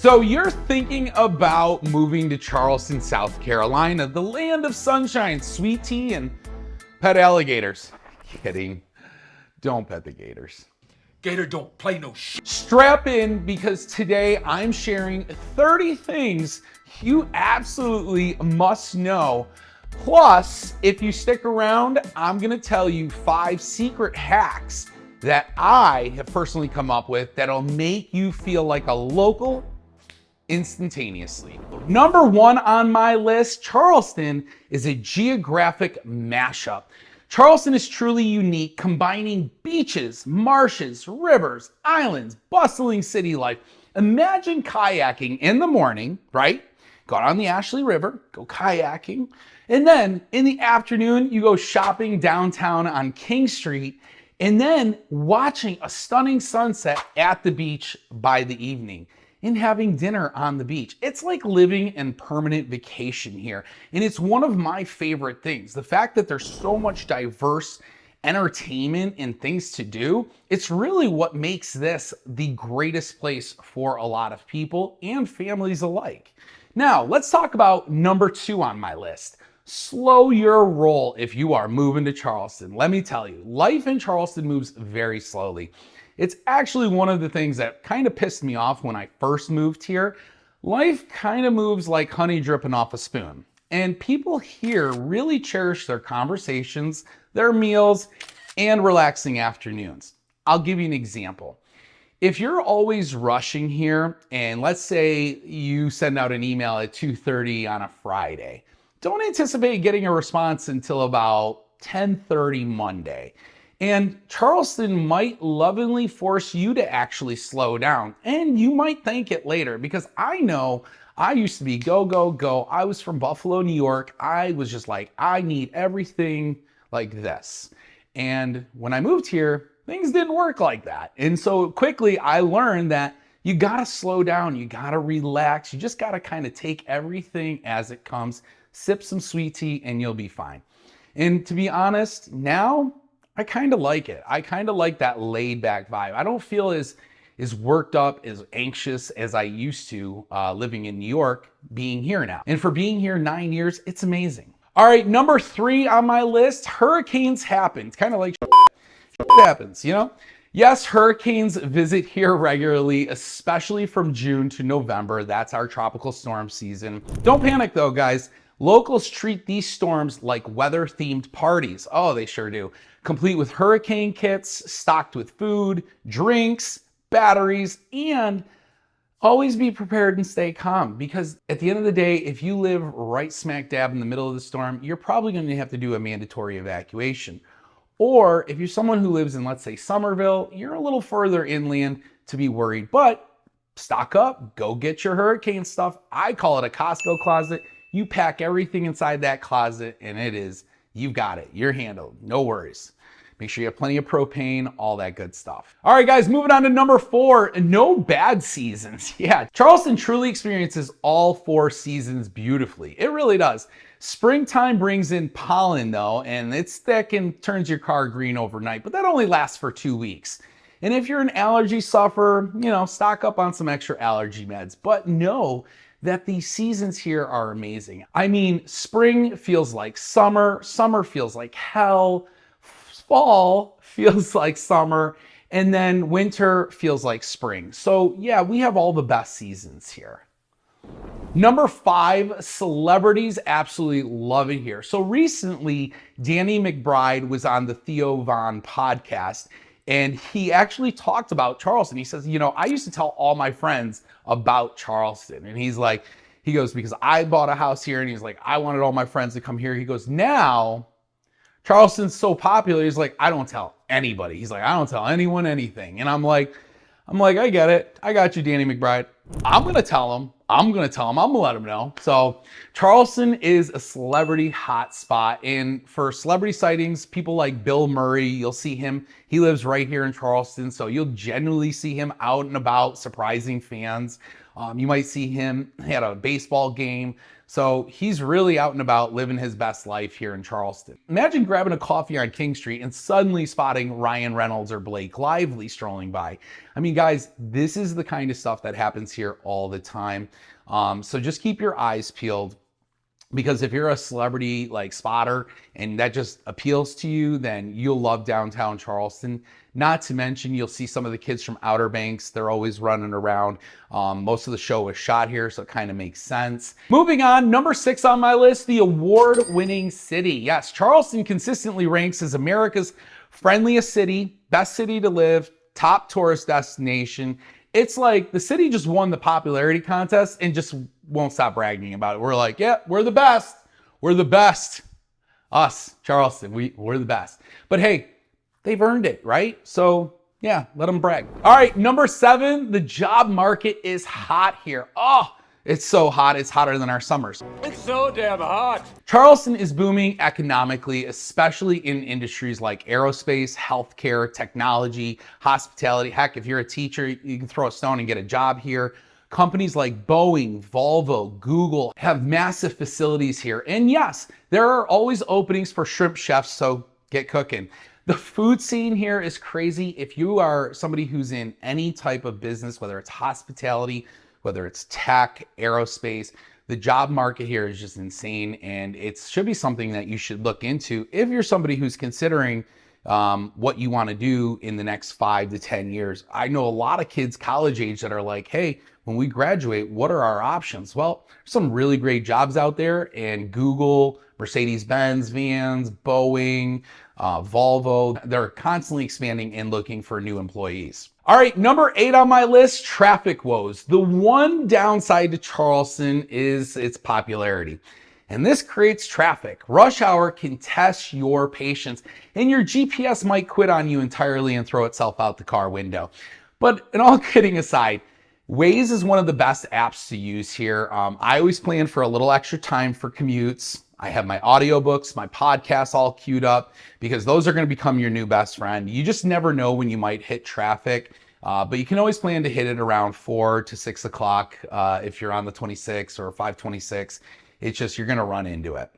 So you're thinking about moving to Charleston, South Carolina, the land of sunshine, sweet tea, and pet alligators. Kidding. Don't pet the gators. Gator don't play no shit. Strap in because today I'm sharing 30 things you absolutely must know. Plus, if you stick around, I'm gonna tell you 5 secret hacks that I have personally come up with that'll make you feel like a local instantaneously. Number 1 on my list, Charleston is a geographic mashup. Charleston is truly unique, combining beaches, marshes, rivers, islands, bustling city life. Imagine kayaking in the morning, right? Go out on the Ashley River, go kayaking, and then in the afternoon, you go shopping downtown on King Street, and then watching a stunning sunset at the beach by the evening and having dinner on the beach. It's like living in permanent vacation here. And it's one of my favorite things. The fact that there's so much diverse entertainment and things to do, it's really what makes this the greatest place for a lot of people and families alike. Now, let's talk about number 2 on my list. Slow your roll if you are moving to Charleston. Let me tell you, life in Charleston moves very slowly. It's actually one of the things that kind of pissed me off when I first moved here. Life kind of moves like honey dripping off a spoon. And people here really cherish their conversations, their meals, and relaxing afternoons. I'll give you an example. If you're always rushing here, and let's say you send out an email at 2:30 on a Friday, don't anticipate getting a response until about 10:30 Monday. And Charleston might lovingly force you to actually slow down, and you might thank it later, because I know I used to be go, go, go. I was from Buffalo, New York. I was just like, I need everything like this. And when I moved here, things didn't work like that. And so quickly I learned that you gotta slow down, you gotta relax, you just gotta kind of take everything as it comes, sip some sweet tea, and you'll be fine. And to be honest, now, I kind of like it. I kind of like that laid back vibe. I don't feel as worked up, as anxious as I used to living in New York, being here now. And for being here 9 years, it's amazing. All right, number 3 on my list, hurricanes happen. It's kind of like shit happens, you know? Yes, hurricanes visit here regularly, especially from June to November. That's our tropical storm season. Don't panic though, guys. Locals treat these storms like weather-themed parties. Oh, they sure do. Complete with hurricane kits, stocked with food, drinks, batteries, and always be prepared and stay calm, because at the end of the day, if you live right smack dab in the middle of the storm, you're probably going to have to do a mandatory evacuation. Or if you're someone who lives in, let's say, Somerville, you're a little further inland to be worried, but stock up, go get your hurricane stuff. I call it a Costco closet. You pack everything inside that closet and you've got it. You're handled. No worries. Make sure you have plenty of propane, all that good stuff. All right, guys, moving on to number 4, no bad seasons. Yeah, Charleston truly experiences all 4 seasons beautifully. It really does. Springtime brings in pollen though, and it's thick and turns your car green overnight, but that only lasts for 2 weeks. And if you're an allergy sufferer, stock up on some extra allergy meds, but know that the seasons here are amazing. I mean, spring feels like summer, summer feels like hell, fall feels like summer, and then winter feels like spring. So yeah, we have all the best seasons here. Number 5, celebrities absolutely love it here. So recently, Danny McBride was on the Theo Von podcast, and he actually talked about Charleston. He says, I used to tell all my friends about Charleston. And he goes, because I bought a house here, and he's like, I wanted all my friends to come here. He goes, now Charleston's so popular. He's like, I don't tell anybody. He's like, I don't tell anyone anything. And I'm like, I get it. I got you, Danny McBride. I'm going to tell him. I'm going to let him know. So Charleston is a celebrity hotspot. And for celebrity sightings, people like Bill Murray, you'll see him. He lives right here in Charleston. So you'll generally see him out and about surprising fans. You might see him at a baseball game. So he's really out and about living his best life here in Charleston. Imagine grabbing a coffee on King Street and suddenly spotting Ryan Reynolds or Blake Lively strolling by. I mean, guys, this is the kind of stuff that happens here all the time. So just keep your eyes peeled. Because if you're a celebrity like spotter and that just appeals to you, then you'll love downtown Charleston. Not to mention, you'll see some of the kids from Outer Banks. They're always running around. Most of the show was shot here, so it kind of makes sense. Moving on, number 6 on my list, the award-winning city. Yes, Charleston consistently ranks as America's friendliest city, best city to live, top tourist destination. It's like the city just won the popularity contest and just won't stop bragging about it. We're like, yeah, we're the best. We're the best. Us, Charleston, we're the best. But hey, they've earned it, right? So yeah, let them brag. All right, number 7, the job market is hot here. Oh, it's so hot, it's hotter than our summers. It's so damn hot. Charleston is booming economically, especially in industries like aerospace, healthcare, technology, hospitality. Heck, if you're a teacher, you can throw a stone and get a job here. Companies like Boeing, Volvo, Google have massive facilities here. And yes, there are always openings for shrimp chefs, so get cooking. The food scene here is crazy. If you are somebody who's in any type of business, whether it's hospitality, whether it's tech, aerospace, the job market here is just insane. And it should be something that you should look into if you're somebody who's considering what you want to do in the next 5 to 10 years. I know a lot of kids college age that are like, hey, when we graduate, what are our options? Well, there's some really great jobs out there, and Google, Mercedes-Benz vans, Boeing, Volvo, they're constantly expanding and looking for new employees. All right, number 8 on my list, traffic woes. The one downside to Charleston is its popularity. And this creates traffic. Rush hour can test your patience, and your GPS might quit on you entirely and throw itself out the car window. But in all kidding aside, Waze is one of the best apps to use here. I always plan for a little extra time for commutes. I have my audiobooks, my podcasts all queued up because those are going to become your new best friend. You just never know when you might hit traffic, but you can always plan to hit it around 4 to 6 o'clock if you're on the 26 or 526. It's just you're going to run into it.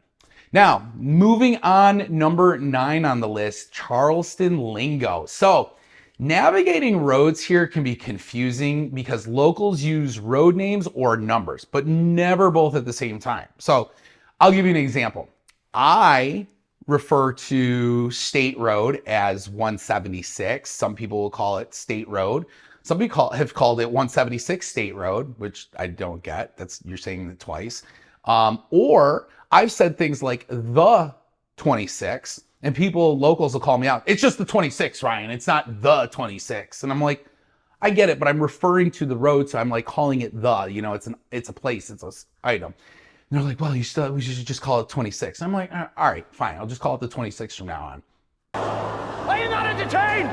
Now, moving on, number 9 on the list, Charleston lingo. So, navigating roads here can be confusing because locals use road names or numbers, but never both at the same time. So I'll give you an example. I refer to State Road as 176. Some people will call it State Road. Some people have called it 176 State Road, which I don't get. You're saying it twice. Or I've said things like the 26. And locals will call me out. It's just the 26, Ryan. It's not the 26. And I'm like, I get it, but I'm referring to the road, so I'm like calling it the. You know, it's a place, it's an item. And they're like, well, we should just call it 26. I'm like, all right, fine. I'll just call it the 26 from now on. Are you not entertained?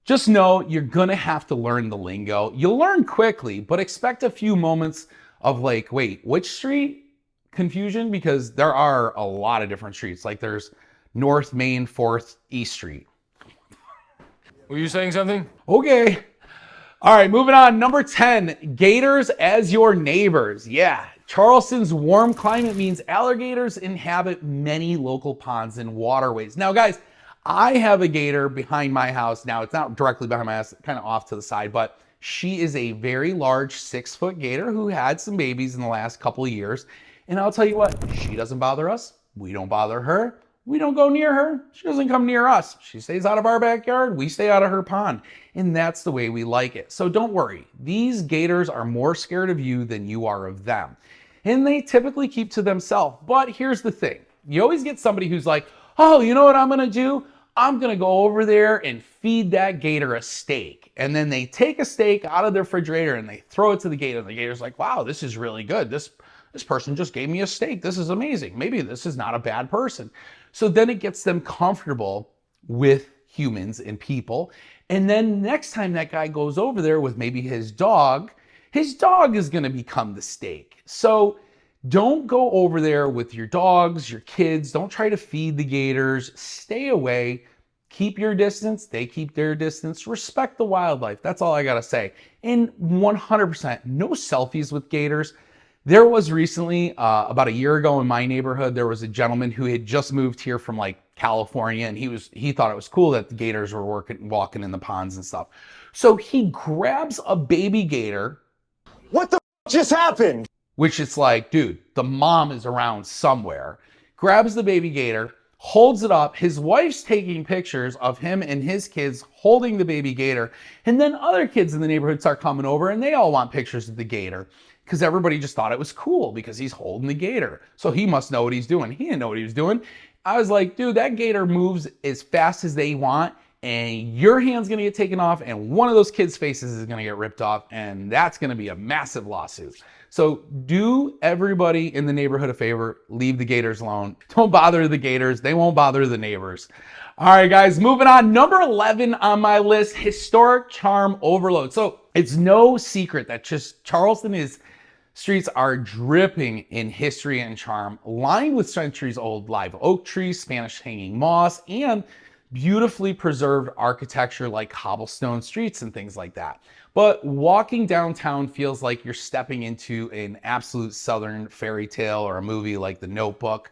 Just know you're gonna have to learn the lingo. You'll learn quickly, but expect a few moments of like, wait, which street? Confusion, because there are a lot of different streets. Like there's North Main 4th East Street. Were you saying something? Okay. All right, moving on. Number 10, gators as your neighbors. Yeah, Charleston's warm climate means alligators inhabit many local ponds and waterways. Now, guys, I have a gator behind my house. Now, it's not directly behind my house, kind of off to the side, but she is a very large 6-foot gator who had some babies in the last couple of years. And I'll tell you what, she doesn't bother us. We don't bother her. We don't go near her. She doesn't come near us. She stays out of our backyard. We stay out of her pond. And that's the way we like it. So don't worry. These gators are more scared of you than you are of them. And they typically keep to themselves. But here's the thing. You always get somebody who's like, oh, you know what I'm going to do? I'm going to go over there and feed that gator a steak. And then they take a steak out of the refrigerator and they throw it to the gator. And the gator's like, wow, this is really good. This person just gave me a steak. This is amazing. Maybe this is not a bad person. So then it gets them comfortable with humans and people. And then next time that guy goes over there with maybe his dog is going to become the steak. So don't go over there with your dogs, your kids. Don't try to feed the gators. Stay away. Keep your distance, they keep their distance, respect the wildlife. That's all I gotta say. And 100%, no selfies with gators. There was recently, about a year ago in my neighborhood, there was a gentleman who had just moved here from like California, and he thought it was cool that the gators were walking in the ponds and stuff. So he grabs a baby gator. What the just happened? Which it's like, dude, the mom is around somewhere. Grabs the baby gator, holds it up. His wife's taking pictures of him and his kids holding the baby gator. And then other kids in the neighborhood start coming over and they all want pictures of the gator because everybody just thought it was cool because he's holding the gator. So he must know what he's doing. He didn't know what he was doing. I was like, dude, that gator moves as fast as they want and your hand's gonna get taken off and one of those kids' faces is gonna get ripped off and that's gonna be a massive lawsuit. So do everybody in the neighborhood a favor, leave the gators alone. Don't bother the gators, they won't bother the neighbors. All right, guys, moving on. Number 11 on my list, historic charm overload. So it's no secret that just streets are dripping in history and charm, lined with centuries-old live oak trees, Spanish hanging moss, and beautifully preserved architecture like cobblestone streets and things like that. But walking downtown feels like you're stepping into an absolute Southern fairy tale or a movie like The Notebook,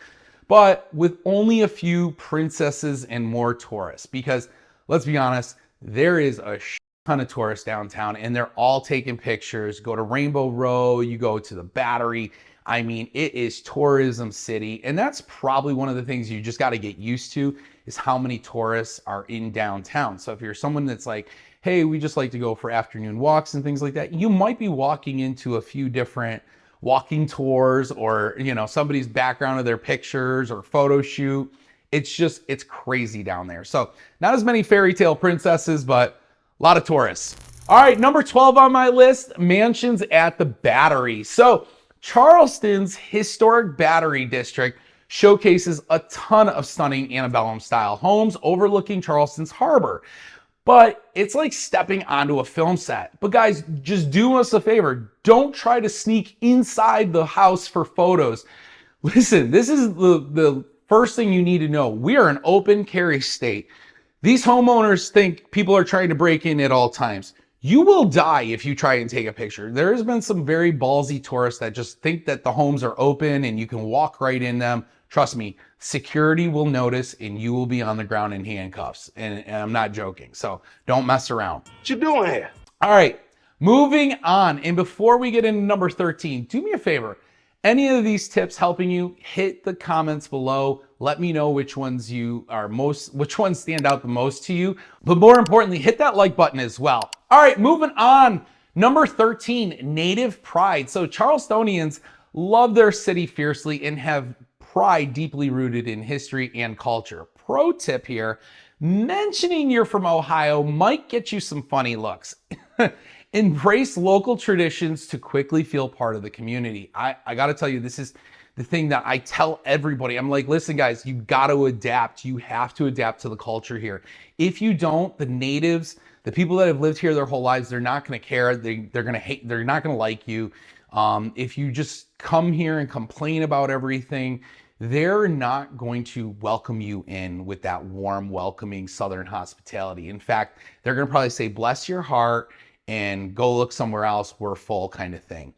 but with only a few princesses and more tourists. Because let's be honest, there is a ton of tourists downtown and they're all taking pictures. Go to Rainbow Row, you go to the Battery. I mean, it is tourism city. And that's probably one of the things you just got to get used to is how many tourists are in downtown. So if you're someone that's like, hey, we just like to go for afternoon walks and things like that, you might be walking into a few different walking tours or, you know, somebody's background of their pictures or photo shoot. It's crazy down there. So not as many fairy tale princesses, but a lot of tourists. All right, number 12 on my list, mansions at the Battery. So Charleston's historic Battery district showcases a ton of stunning antebellum style homes overlooking Charleston's harbor. But it's like stepping onto a film set. But guys, just do us a favor. Don't try to sneak inside the house for photos. Listen, this is the first thing you need to know. We are an open carry state. These homeowners think people are trying to break in at all times. You will die if you try and take a picture. There has been some very ballsy tourists that just think that the homes are open and you can walk right in them. Trust me, security will notice and you will be on the ground in handcuffs. And I'm not joking. So don't mess around. What you doing here? All right, moving on. And before we get into number 13, do me a favor. Any of these tips helping you, hit the comments below. Let me know which ones which ones stand out the most to you. But more importantly, hit that like button as well. All right, moving on. Number 13, native pride. So Charlestonians love their city fiercely and have pride deeply rooted in history and culture. Pro tip here, mentioning you're from Ohio might get you some funny looks. Embrace local traditions to quickly feel part of the community. I gotta tell you, this is the thing that I tell everybody. I'm like, listen guys, you gotta adapt. You have to adapt to the culture here. If you don't, the natives, the people that have lived here their whole lives, they're not gonna care. They're gonna hate, they're not gonna like you. If you just come here and complain about everything, they're not going to welcome you in with that warm, welcoming Southern hospitality. In fact, they're gonna probably say, bless your heart, and go look somewhere else, we're full kind of thing.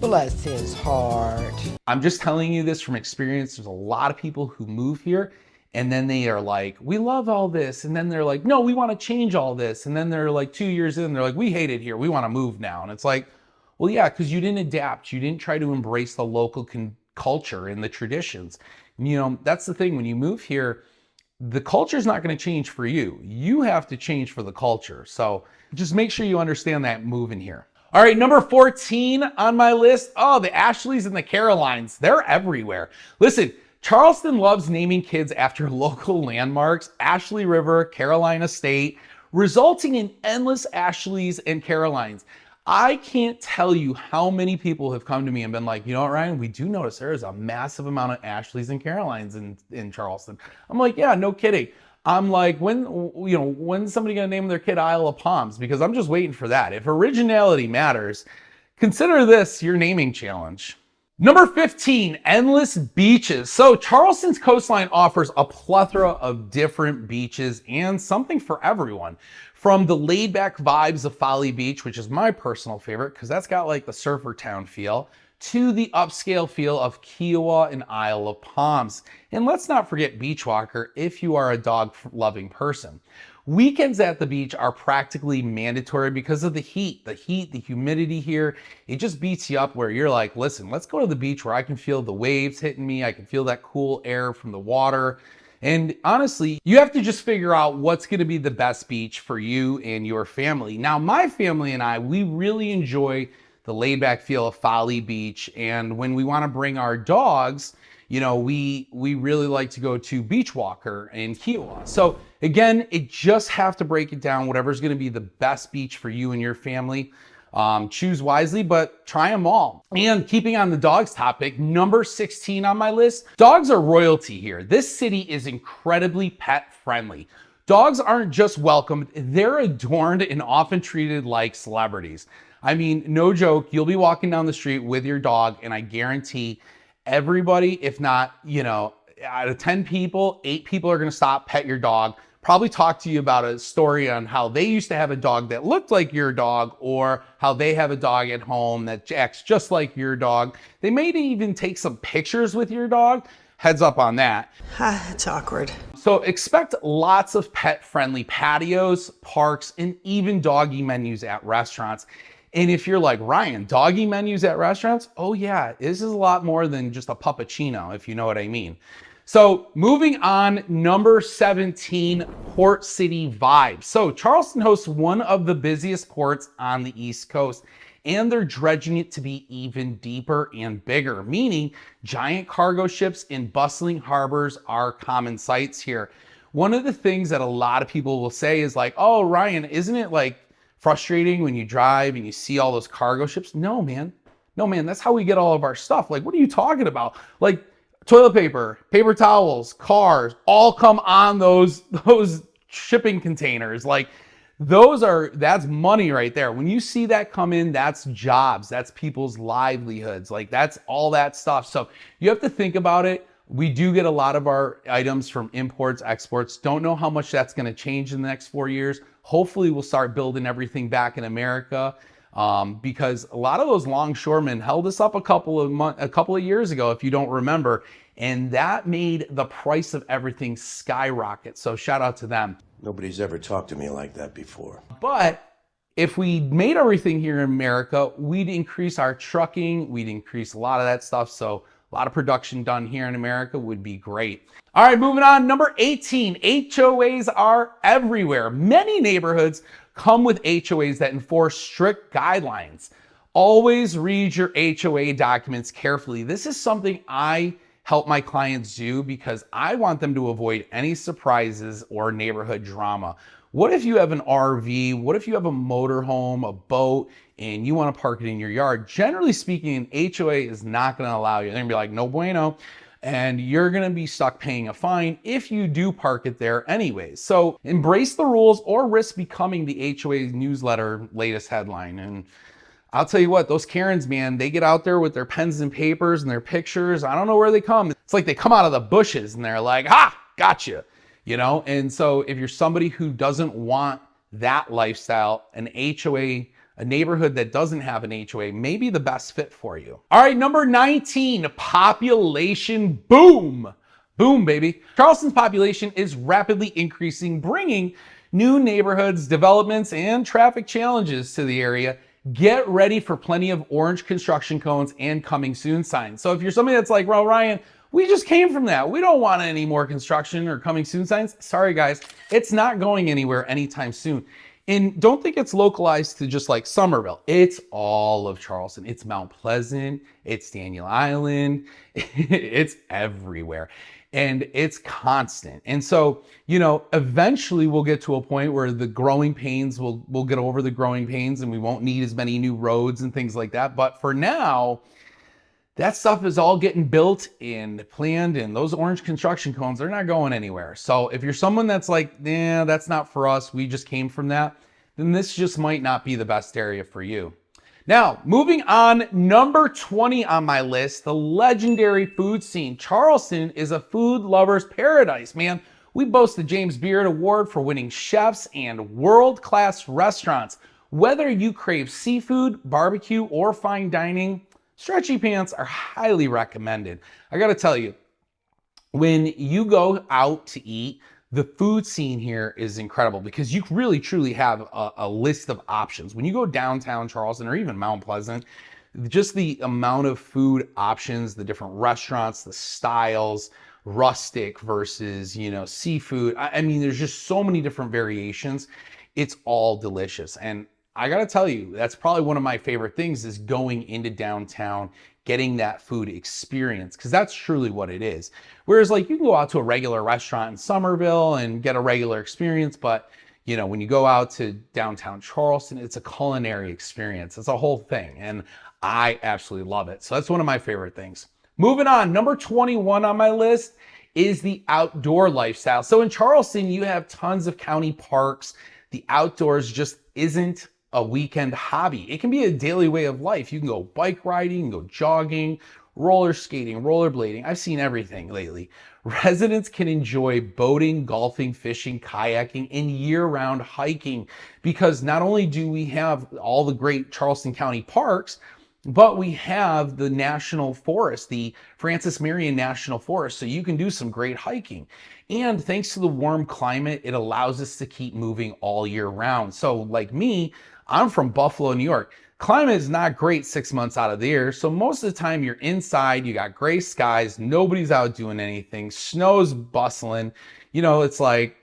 Bless his heart. I'm just telling you this from experience. There's a lot of people who move here and then they are like, we love all this. And then they're like, no, we want to change all this. And then they're like 2 years in, they're like, we hate it here. We want to move now. And it's like, well, yeah, because you didn't adapt. You didn't try to embrace the local culture and the traditions. You know, that's the thing. When you move here, the culture is not going to change for you. You have to change for the culture. So just make sure you understand that moving here. All right, number 14 on my list. Oh, the Ashleys and the Carolines. They're everywhere. Listen, Charleston loves naming kids after local landmarks, Ashley River, Carolina State, resulting in endless Ashleys and Carolines. I can't tell you how many people have come to me and been like, you know what, Ryan, we do notice there is a massive amount of Ashleys and Carolines in Charleston. I'm like, yeah, no kidding. I'm like, when's somebody gonna name their kid Isle of Palms? Because I'm just waiting for that. If originality matters, consider this your naming challenge. Number 15, endless beaches. So Charleston's coastline offers a plethora of different beaches and something for everyone. From the laid back vibes of Folly Beach, which is my personal favorite because that's got like the surfer town feel, to the upscale feel of Kiowa and Isle of Palms. And let's not forget Beachwalker if you are a dog loving person. Weekends at the beach are practically mandatory because of the heat, the humidity here. It just beats you up where you're like, listen, let's go to the beach where I can feel the waves hitting me. I can feel that cool air from the water. And honestly, you have to just figure out what's going to be the best beach for you and your family. Now, my family and I, we really enjoy the laid back feel of Folly Beach. And when we want to bring our dogs, you know, we really like to go to Beachwalker and Kiowa. So again, it just have to break it down, whatever's going to be the best beach for you and your family. Choose wisely, but try them all. And keeping on the dogs topic, number 16 on my list, dogs are royalty here. This city is incredibly pet friendly. Dogs aren't just welcomed, they're adorned and often treated like celebrities. I mean, no joke, you'll be walking down the street with your dog and I guarantee everybody, if not, you know, out of 10 people, 8 people are going to stop, pet your dog, probably talk to you about a story on how they used to have a dog that looked like your dog or how they have a dog at home that acts just like your dog. They may even take some pictures with your dog. Heads up on that. It's awkward. So expect lots of pet-friendly patios, parks, and even doggy menus at restaurants. And if you're like, Ryan, doggy menus at restaurants? Oh yeah, this is a lot more than just a puppuccino, if you know what I mean. So moving on, number 17, Port City vibes. So Charleston hosts one of the busiest ports on the East Coast, and they're dredging it to be even deeper and bigger, meaning giant cargo ships in bustling harbors are common sights here. One of the things that a lot of people will say is like, oh, Ryan, isn't it like frustrating when you drive and you see all those cargo ships? No, man. No, man, that's how we get all of our stuff. Like, what are you talking about? Like, toilet paper, paper towels, cars, all come on those shipping containers. Like, that's money right there. When you see that come in, that's jobs, that's people's livelihoods. Like, that's all that stuff. So you have to think about it. We do get a lot of our items from imports, exports. Don't know how much that's going to change in the next 4 years. Hopefully we'll start building everything back in America, because a lot of those longshoremen held us up a couple of years ago, if you don't remember, and that made the price of everything skyrocket. So shout out to them. Nobody's ever talked to me like that before. But if we made everything here in America, we'd increase our trucking, we'd increase a lot of that stuff. So a lot of production done here in America would be great. All right, moving on. Number 18, HOAs are everywhere. Many neighborhoods come with HOAs that enforce strict guidelines. Always read your HOA documents carefully. This is something I help my clients do because I want them to avoid any surprises or neighborhood drama. What if you have an RV? What if you have a motorhome, a boat, and you want to park it in your yard? Generally speaking, an HOA is not going to allow you. They're going to be like, no bueno. And you're going to be stuck paying a fine if you do park it there anyways. So embrace the rules or risk becoming the HOA newsletter latest headline. And I'll tell you what, those Karens, man, they get out there with their pens and papers and their pictures. I don't know where they come. It's like they come out of the bushes and they're like, ha, gotcha. You know, and so if you're somebody who doesn't want that lifestyle, an HOA, a neighborhood that doesn't have an HOA may be the best fit for you. All right, number 19, population boom. Boom, baby. Charleston's population is rapidly increasing, bringing new neighborhoods, developments, and traffic challenges to the area. Get ready for plenty of orange construction cones and coming soon signs. So if you're somebody that's like, well, Ryan, we just came from that. We don't want any more construction or coming soon signs. Sorry, guys. It's not going anywhere anytime soon. And don't think it's localized to just like Somerville. It's all of Charleston. It's Mount Pleasant. It's Daniel Island. It's everywhere. And it's constant. And so, you know, eventually we'll get to a point where the growing pains, we'll get over the growing pains and we won't need as many new roads and things like that. But for now, that stuff is all getting built and planned, and those orange construction cones, they're not going anywhere. So if you're someone that's like, that's not for us, we just came from that, then this just might not be the best area for you. Now, moving on, number 20 on my list, the legendary food scene. Charleston is a food lover's paradise, man. We boast the James Beard Award for winning chefs and world-class restaurants. Whether you crave seafood, barbecue, or fine dining, stretchy pants are highly recommended. I gotta tell you, when you go out to eat, the food scene here is incredible because you really truly have a list of options. When you go downtown Charleston or even Mount Pleasant, just the amount of food options, the different restaurants, the styles, rustic versus, seafood. I mean, there's just so many different variations. It's all delicious. And I gotta tell you, that's probably one of my favorite things is going into downtown, getting that food experience, because that's truly what it is. Whereas like you can go out to a regular restaurant in Somerville and get a regular experience, but when you go out to downtown Charleston, it's a culinary experience. It's a whole thing. And I absolutely love it. So that's one of my favorite things. Moving on, number 21 on my list is the outdoor lifestyle. So in Charleston, you have tons of county parks. The outdoors just isn't a weekend hobby. It can be a daily way of life. You can go bike riding, go jogging, roller skating, rollerblading. I've seen everything lately. Residents can enjoy boating, golfing, fishing, kayaking, and year-round hiking because not only do we have all the great Charleston County parks, but we have the national forest, the Francis Marion National Forest, so you can do some great hiking. And thanks to the warm climate, it allows us to keep moving all year round. So like me, I'm from Buffalo, New York. Climate is not great 6 months out of the year. So most of the time you're inside, you got gray skies, nobody's out doing anything, snow's bustling. It's like,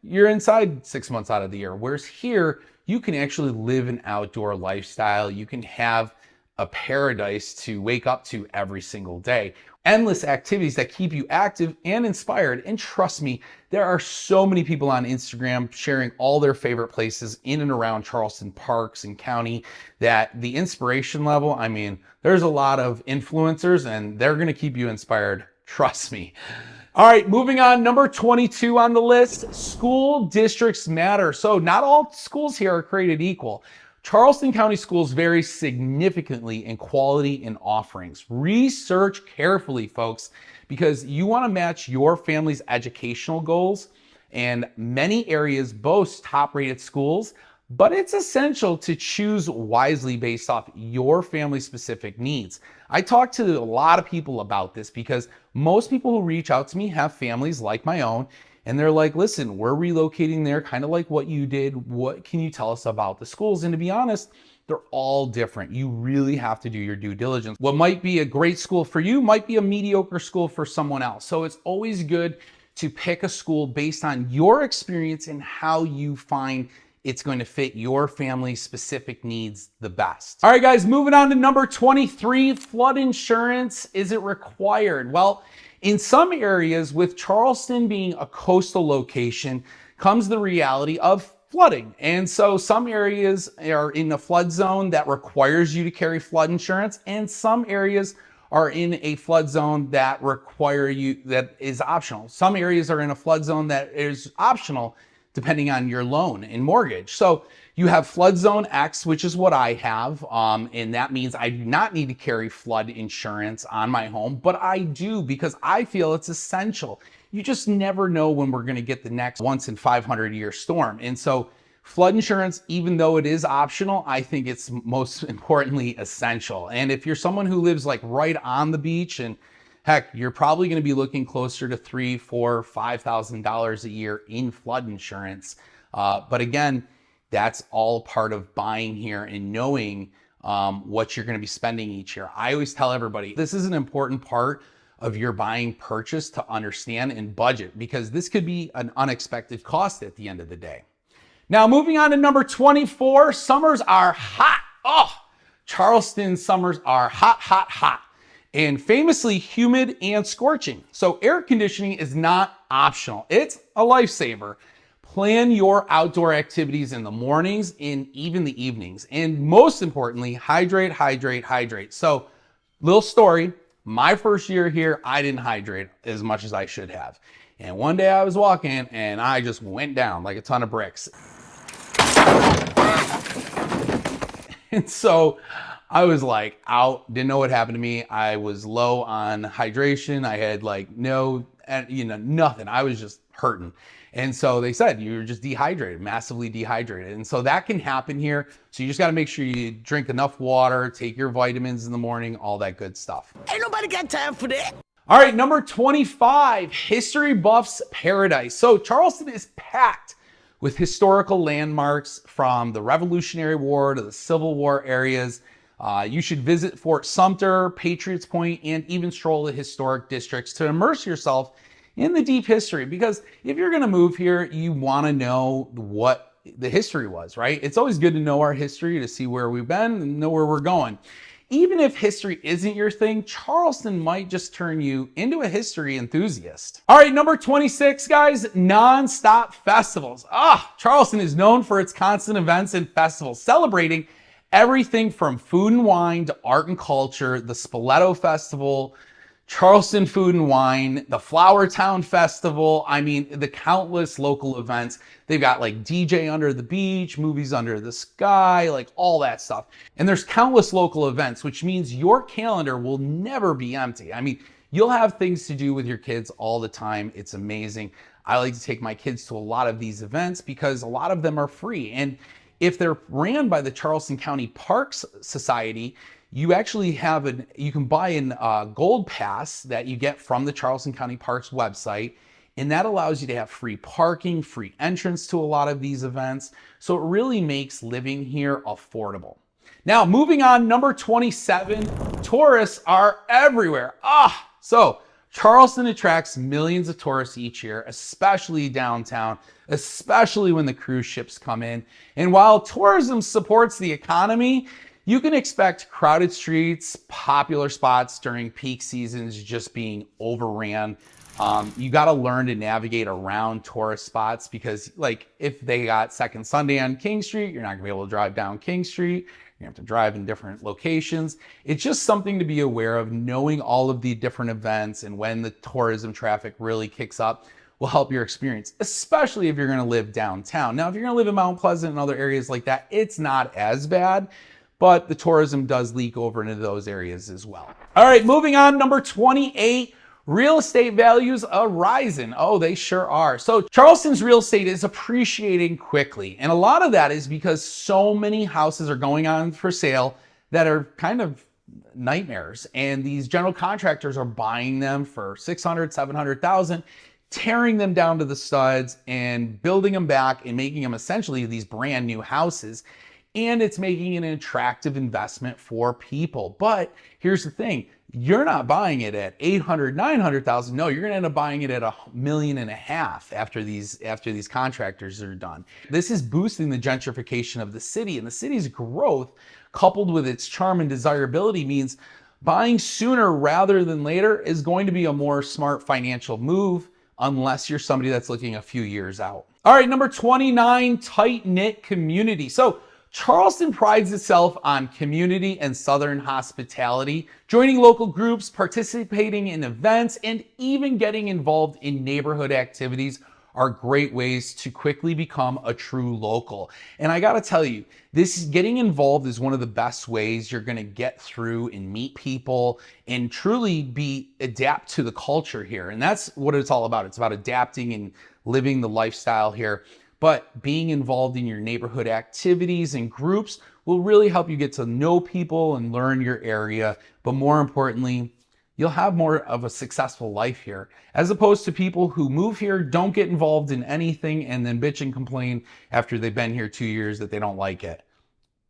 you're inside 6 months out of the year. Whereas here, you can actually live an outdoor lifestyle. You can have a paradise to wake up to every single day. Endless activities that keep you active and inspired. And trust me, there are so many people on Instagram sharing all their favorite places in and around Charleston parks and county that the inspiration level, I mean, there's a lot of influencers and they're going to keep you inspired. Trust me. All right, moving on, number 22 on the list, school districts matter. So not all schools here are created equal. Charleston County schools vary significantly in quality and offerings. Research carefully, folks, because you want to match your family's educational goals, and many areas boast top-rated schools, but it's essential to choose wisely based off your family-specific needs. I talk to a lot of people about this because most people who reach out to me have families like my own, and they're like, listen, we're relocating there, kind of like what you did. What can you tell us about the schools? And to be honest, they're all different. You really have to do your due diligence. What might be a great school for you might be a mediocre school for someone else. So it's always good to pick a school based on your experience and how you find it's going to fit your family's specific needs the best. All right, guys, moving on to number 23, flood insurance. Is it required? Well, in some areas, with Charleston being a coastal location, comes the reality of flooding. And so some areas are in a flood zone that requires you to carry flood insurance, and some areas are in a flood zone that that is optional. Some areas are in a flood zone that is optional depending on your loan and mortgage. So you have flood zone X, which is what I have. And that means I do not need to carry flood insurance on my home, but I do because I feel it's essential. You just never know when we're gonna get the next once in 500 year storm. And so flood insurance, even though it is optional, I think it's most importantly essential. And if you're someone who lives like right on the beach, and heck, you're probably going to be looking closer to $3,000, $4,000, $5,000 a year in flood insurance. But again, that's all part of buying here and knowing what you're going to be spending each year. I always tell everybody, this is an important part of your buying purchase to understand and budget, because this could be an unexpected cost at the end of the day. Now, moving on to number 24, summers are hot. Oh, Charleston summers are hot, hot, hot, and famously humid and scorching. So air conditioning is not optional. It's a lifesaver. Plan your outdoor activities in the mornings and even the evenings. And most importantly, hydrate, hydrate, hydrate. So little story, my first year here, I didn't hydrate as much as I should have. And one day I was walking and I just went down like a ton of bricks. And so I was like out, didn't know what happened to me. I was low on hydration. I had like nothing. I was just hurting. And so they said, you're just dehydrated, massively dehydrated. And so that can happen here. So you just got to make sure you drink enough water, take your vitamins in the morning, all that good stuff. Ain't nobody got time for that. All right, number 25, History Buffs Paradise. So Charleston is packed with historical landmarks from the Revolutionary War to the Civil War areas. You should visit Fort Sumter, Patriots Point, and even stroll the historic districts to immerse yourself in the deep history. Because if you're gonna move here, you wanna know what the history was, right? It's always good to know our history to see where we've been and know where we're going. Even if history isn't your thing, Charleston might just turn you into a history enthusiast. All right, number 26, guys, non-stop festivals. Charleston is known for its constant events and festivals, celebrating everything from food and wine to art and culture, the Spoleto Festival, Charleston Food and Wine, the Flower Town Festival. I mean, the countless local events. They've got like DJ Under the Beach, Movies Under the Sky, like all that stuff. And there's countless local events, which means your calendar will never be empty. I mean, you'll have things to do with your kids all the time. It's amazing. I like to take my kids to a lot of these events because a lot of them are free. And if they're ran by the Charleston County Parks Society, you actually have you can buy a gold pass that you get from the Charleston County Parks website. And that allows you to have free parking, free entrance to a lot of these events. So it really makes living here affordable. Now, moving on, number 27, tourists are everywhere. So Charleston attracts millions of tourists each year, especially downtown, especially when the cruise ships come in. And while tourism supports the economy, you can expect crowded streets, popular spots during peak seasons just being overran. You got to learn to navigate around tourist spots because, like, if they got Second Sunday on King Street, you're not gonna be able to drive down King Street. You have to drive in different locations. It's just something to be aware of. Knowing all of the different events and when the tourism traffic really kicks up will help your experience, especially if you're gonna live downtown. Now, if you're gonna live in Mount Pleasant and other areas like that, it's not as bad, but the tourism does leak over into those areas as well. All right, moving on, number 28, real estate values are rising. Oh, they sure are. So Charleston's real estate is appreciating quickly. And a lot of that is because so many houses are going on for sale that are kind of nightmares. And these general contractors are buying them for $600,000, $700,000, tearing them down to the studs and building them back and making them essentially these brand new houses. And it's making it an attractive investment for people. But here's the thing, you're not buying it at $800,000, $900,000. No, you're gonna end up buying it at $1.5 million after these contractors are done. This is boosting the gentrification of the city, and the city's growth, coupled with its charm and desirability, means buying sooner rather than later is going to be a more smart financial move, unless you're somebody that's looking a few years out. All right, number 29, tight-knit community. So Charleston prides itself on community and Southern hospitality. Joining local groups, participating in events, and even getting involved in neighborhood activities are great ways to quickly become a true local. And I gotta tell you, getting involved is one of the best ways you're gonna get through and meet people and truly adapt to the culture here. And that's what it's all about. It's about adapting and living the lifestyle here. But being involved in your neighborhood activities and groups will really help you get to know people and learn your area. But more importantly, you'll have more of a successful life here, as opposed to people who move here, don't get involved in anything, and then bitch and complain after they've been here 2 years that they don't like it.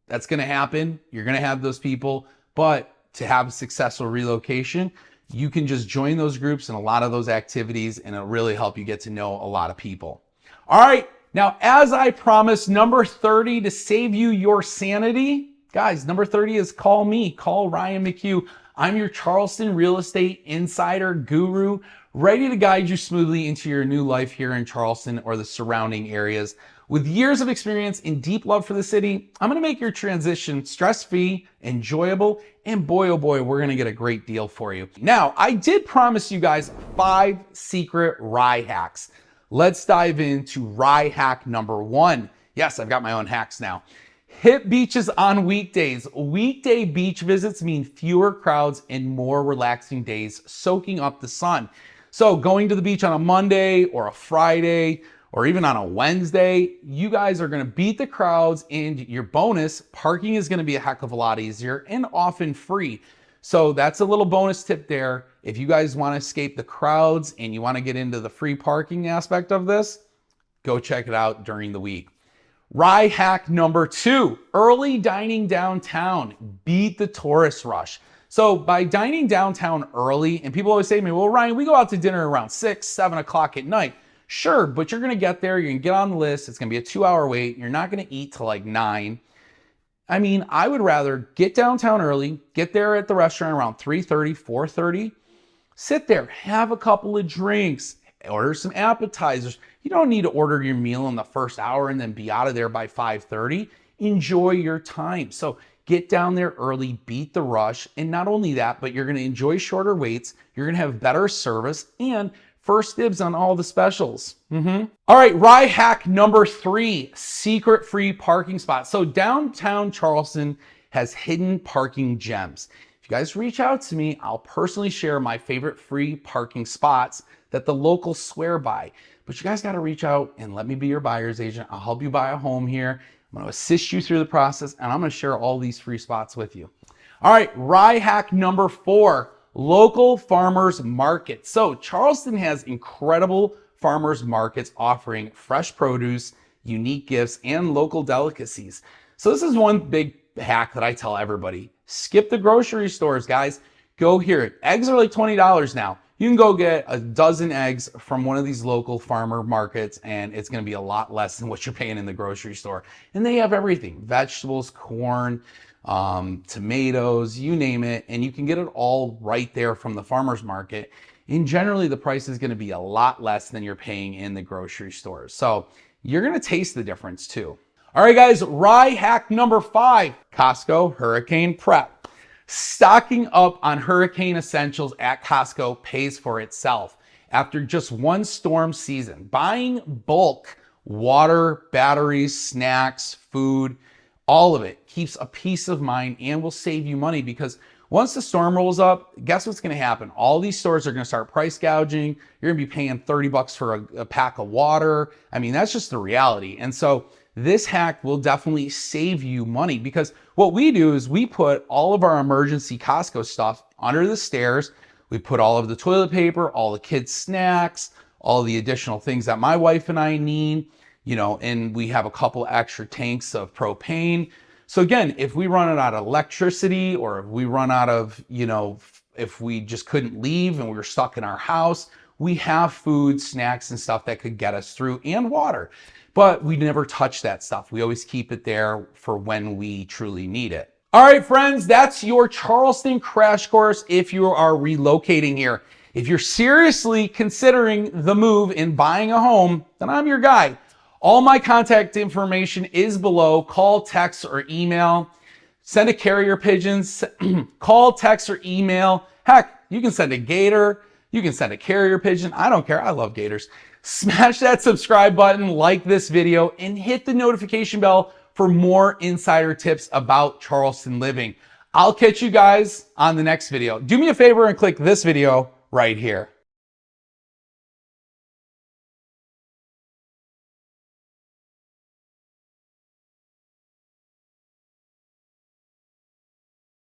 That's gonna happen. You're gonna have those people, but to have a successful relocation, you can just join those groups and a lot of those activities, and it'll really help you get to know a lot of people. All right. Now, as I promised, number 30 to save you your sanity. Guys, number 30 is call me, call Ryan McHugh. I'm your Charleston real estate insider guru, ready to guide you smoothly into your new life here in Charleston or the surrounding areas. With years of experience and deep love for the city, I'm gonna make your transition stress-free, enjoyable, and boy, oh boy, we're gonna get a great deal for you. Now, I did promise you guys 5 secret rye hacks. Let's dive into rye hack number 1. Yes, I've got my own hacks now. Hit beaches on weekdays. Weekday beach visits mean fewer crowds and more relaxing days soaking up the sun. So going to the beach on a Monday or a Friday or even on a Wednesday, you guys are going to beat the crowds, and your bonus, parking is going to be a heck of a lot easier and often free. So that's a little bonus tip there. If you guys want to escape the crowds and you want to get into the free parking aspect of this, go check it out during the week. Rye hack number 2, early dining downtown. Beat the tourist rush. So by dining downtown early, and people always say to me, well, Ryan, we go out to dinner around 6, 7 o'clock at night. Sure, but you're going to get there, you're going to get on the list, it's going to be a 2-hour wait, you're not going to eat till like 9. I mean, I would rather get downtown early, get there at the restaurant around 3:30, 4:30, sit there, have a couple of drinks, order some appetizers. You don't need to order your meal in the first hour and then be out of there by 5:30. Enjoy your time. So get down there early, beat the rush. And not only that, but you're going to enjoy shorter waits. You're going to have better service and first dibs on all the specials. All right, rye hack number 3, secret free parking spots. So downtown Charleston has hidden parking gems. If you guys reach out to me, I'll personally share my favorite free parking spots that the locals swear by. But you guys got to reach out and let me be your buyer's agent. I'll help you buy a home here. I'm going to assist you through the process, and I'm going to share all these free spots with you. All right, rye hack number 4, local farmers markets. So Charleston has incredible farmers markets offering fresh produce, unique gifts, and local delicacies. So this is one big hack that I tell everybody. Skip the grocery stores, guys. Go here. Eggs are like $20 now. You can go get a dozen eggs from one of these local farmer markets, and it's going to be a lot less than what you're paying in the grocery store. And they have everything: vegetables, corn, tomatoes, you name it, and you can get it all right there from the farmer's market. And generally the price is going to be a lot less than you're paying in the grocery stores. So you're going to taste the difference too. All right, guys, rye hack number 5, Costco Hurricane Prep. Stocking up on hurricane essentials at Costco pays for itself. After just one storm season, buying bulk water, batteries, snacks, food, all of it keeps a peace of mind and will save you money, because once the storm rolls up, guess what's going to happen? All these stores are going to start price gouging. You're going to be paying $30 for a pack of water. I mean, that's just the reality. And so this hack will definitely save you money, because what we do is we put all of our emergency Costco stuff under the stairs. We put all of the toilet paper, all the kids' snacks, all the additional things that my wife and I need, and we have a couple extra tanks of propane. So again, if we run out of electricity, or if we run out of, if we just couldn't leave and we were stuck in our house, we have food, snacks, and stuff that could get us through, and water. But we never touch that stuff. We always keep it there for when we truly need it. All right, friends, that's your Charleston crash course if you are relocating here. If you're seriously considering the move and buying a home, then I'm your guy. All my contact information is below. Call, text, or email. Send a carrier pigeon. Call, text, or email. Heck, you can send a gator. You can send a carrier pigeon. I don't care. I love gators. Smash that subscribe button, like this video, and hit the notification bell for more insider tips about Charleston living. I'll catch you guys on the next video. Do me a favor and click this video right here.